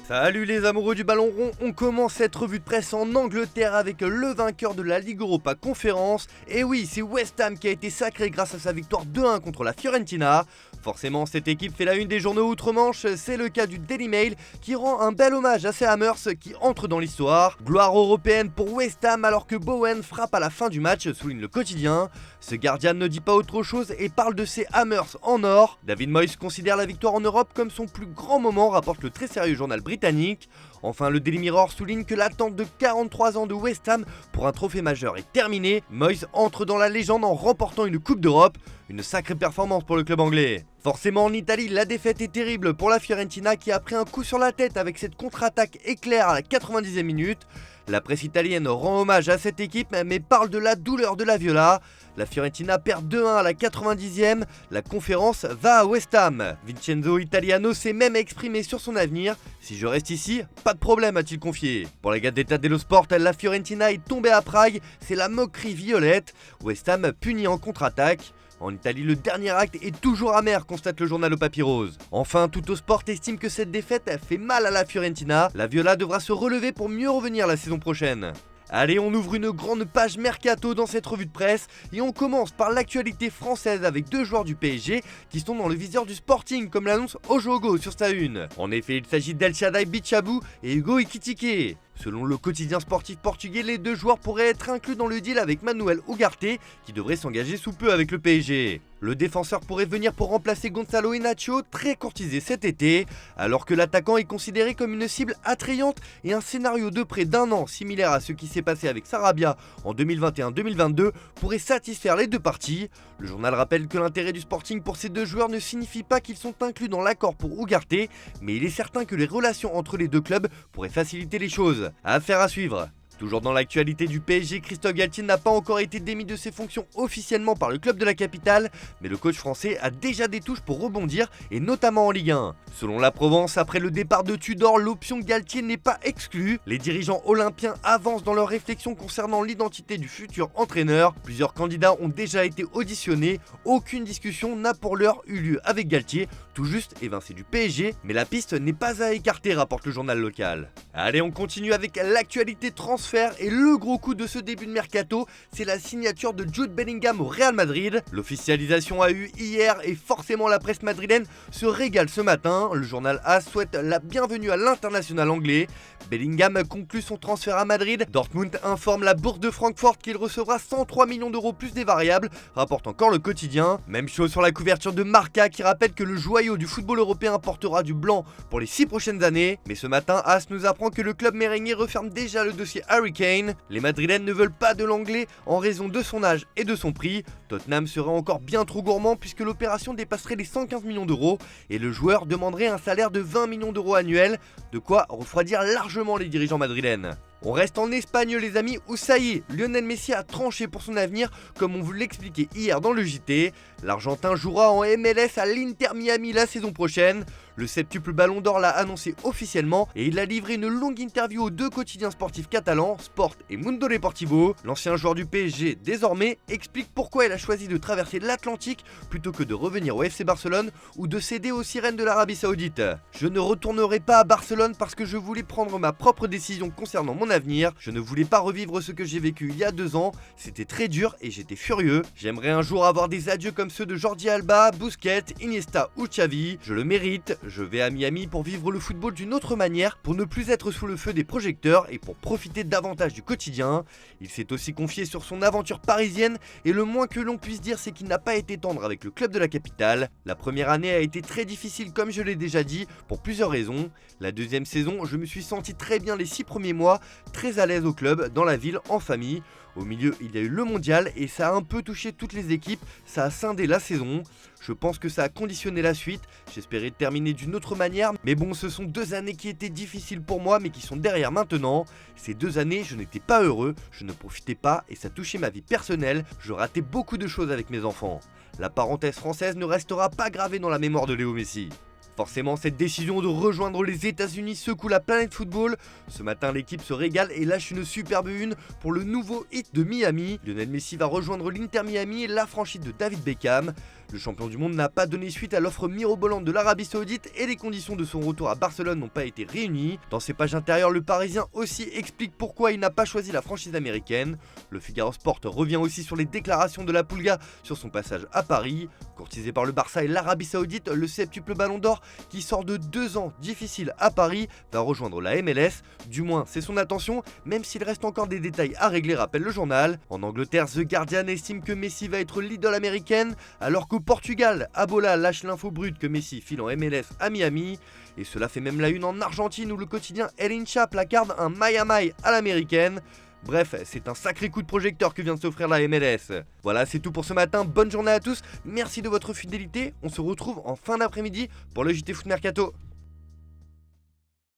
Salut les amoureux du ballon rond, on commence cette revue de presse en Angleterre avec le vainqueur de la Ligue Europa Conférence. Et oui, c'est West Ham qui a été sacré grâce à sa victoire 2-1 contre la Fiorentina. Forcément, cette équipe fait la une des journaux outre-Manche, c'est le cas du Daily Mail qui rend un bel hommage à ces Hammers qui entrent dans l'histoire. Gloire européenne pour West Ham alors que Bowen frappe à la fin du match, souligne le quotidien. Ce gardien ne dit pas autre chose et parle de ces Hammers en or. David Moyes considère la victoire en Europe comme son plus grand moment, rapporte le très sérieux journal britannique. Enfin, le Daily Mirror souligne que l'attente de 43 ans de West Ham pour un trophée majeur est terminée. Moyes entre dans la légende en remportant une Coupe d'Europe. Une sacrée performance pour le club anglais. Forcément en Italie, la défaite est terrible pour la Fiorentina qui a pris un coup sur la tête avec cette contre-attaque éclair à la 90e minute. La presse italienne rend hommage à cette équipe mais parle de la douleur de la Viola. La Fiorentina perd 2-1 à la 90e, la conférence va à West Ham. Vincenzo Italiano s'est même exprimé sur son avenir. Si je reste ici, pas de problème, a-t-il confié. Pour la Gazzetta dello Sport, la Fiorentina est tombée à Prague, c'est la moquerie violette. West Ham puni en contre-attaque. En Italie, le dernier acte est toujours amer, constate le journal au papier rose. Enfin, Tuttosport estime que cette défaite fait mal à la Fiorentina. La Viola devra se relever pour mieux revenir la saison prochaine. Allez, on ouvre une grande page mercato dans cette revue de presse et on commence par l'actualité française avec deux joueurs du PSG qui sont dans le viseur du Sporting comme l'annonce Ojogo sur sa une. En effet, il s'agit d'El Shaddai Bichabou et Hugo Ekitike. Selon le quotidien sportif portugais, les deux joueurs pourraient être inclus dans le deal avec Manuel Ugarte qui devrait s'engager sous peu avec le PSG. Le défenseur pourrait venir pour remplacer Gonzalo Inacio, très courtisé cet été, alors que l'attaquant est considéré comme une cible attrayante et un scénario de près d'un an similaire à ce qui s'est passé avec Sarabia en 2021-2022 pourrait satisfaire les deux parties. Le journal rappelle que l'intérêt du Sporting pour ces deux joueurs ne signifie pas qu'ils sont inclus dans l'accord pour Ugarte, mais il est certain que les relations entre les deux clubs pourraient faciliter les choses. Affaire à suivre. Toujours dans l'actualité du PSG, Christophe Galtier n'a pas encore été démis de ses fonctions officiellement par le club de la capitale, mais le coach français a déjà des touches pour rebondir, et notamment en Ligue 1. Selon la Provence, après le départ de Tudor, l'option Galtier n'est pas exclue. Les dirigeants olympiens avancent dans leurs réflexions concernant l'identité du futur entraîneur. Plusieurs candidats ont déjà été auditionnés, aucune discussion n'a pour l'heure eu lieu avec Galtier, tout juste évincé du PSG, mais la piste n'est pas à écarter, rapporte le journal local. Allez, on continue avec l'actualité transfert et le gros coup de ce début de mercato, c'est la signature de Jude Bellingham au Real Madrid. L'officialisation a eu hier et forcément la presse madrilène se régale ce matin. Le journal AS souhaite la bienvenue à l'international anglais. Bellingham conclut son transfert à Madrid. Dortmund informe la bourse de Francfort qu'il recevra 103 millions d'euros plus des variables, rapporte encore le quotidien. Même chose sur la couverture de Marca qui rappelle que le joyau du football européen portera du blanc pour les 6 prochaines années. Mais ce matin, AS nous apprend que le club merengue referme déjà le dossier Harry Kane. Les Madrilènes ne veulent pas de l'anglais en raison de son âge et de son prix. Tottenham serait encore bien trop gourmand puisque l'opération dépasserait les 115 millions d'euros et le joueur demanderait un salaire de 20 millions d'euros annuels, de quoi refroidir largement les dirigeants madrilènes. On reste en Espagne les amis où ça y est, Lionel Messi a tranché pour son avenir comme on vous l'expliquait hier dans le JT. L'Argentin jouera en MLS à l'Inter Miami la saison prochaine. Le septuple Ballon d'Or l'a annoncé officiellement et il a livré une longue interview aux deux quotidiens sportifs catalans, Sport et Mundo Deportivo. L'ancien joueur du PSG, désormais, explique pourquoi il a choisi de traverser l'Atlantique plutôt que de revenir au FC Barcelone ou de céder aux sirènes de l'Arabie Saoudite. Je ne retournerai pas à Barcelone parce que je voulais prendre ma propre décision concernant mon avenir. Je ne voulais pas revivre ce que j'ai vécu il y a 2 ans. C'était très dur et j'étais furieux. J'aimerais un jour avoir des adieux comme ceux de Jordi Alba, Busquets, Iniesta ou Xavi. Je le mérite. Je vais à Miami pour vivre le football d'une autre manière, pour ne plus être sous le feu des projecteurs et pour profiter davantage du quotidien. Il s'est aussi confié sur son aventure parisienne et le moins que l'on puisse dire c'est qu'il n'a pas été tendre avec le club de la capitale. La première année a été très difficile comme je l'ai déjà dit, pour plusieurs raisons. La deuxième saison, je me suis senti très bien les 6 premiers mois, très à l'aise au club, dans la ville, en famille. Au milieu, il y a eu le mondial et ça a un peu touché toutes les équipes, ça a scindé la saison. Je pense que ça a conditionné la suite, j'espérais terminer d'une autre manière, mais bon, ce sont 2 années qui étaient difficiles pour moi mais qui sont derrière maintenant. Ces 2 années, je n'étais pas heureux, je ne profitais pas et ça touchait ma vie personnelle, je ratais beaucoup de choses avec mes enfants. La parenthèse française ne restera pas gravée dans la mémoire de Léo Messi. Forcément, cette décision de rejoindre les États-Unis secoue la planète football. Ce matin, l'équipe se régale et lâche une superbe une pour le nouveau hit de Miami. Lionel Messi va rejoindre l'Inter Miami et la franchise de David Beckham. Le champion du monde n'a pas donné suite à l'offre mirobolante de l'Arabie Saoudite et les conditions de son retour à Barcelone n'ont pas été réunies. Dans ses pages intérieures, le Parisien aussi explique pourquoi il n'a pas choisi la franchise américaine. Le Figaro Sport revient aussi sur les déclarations de la Pulga sur son passage à Paris. Courtisé par le Barça et l'Arabie Saoudite, le septuple Ballon d'Or, qui sort de 2 ans difficiles à Paris, va rejoindre la MLS. Du moins, c'est son intention, même s'il reste encore des détails à régler, rappelle le journal. En Angleterre, The Guardian estime que Messi va être l'idole américaine, alors qu'au Portugal, Abola lâche l'info brute que Messi file en MLS à Miami. Et cela fait même la une en Argentine où le quotidien El Hincha placarde un Miami à l'américaine. Bref, c'est un sacré coup de projecteur que vient de s'offrir la MLS. Voilà, c'est tout pour ce matin, bonne journée à tous, merci de votre fidélité, on se retrouve en fin d'après-midi pour le JT Foot Mercato.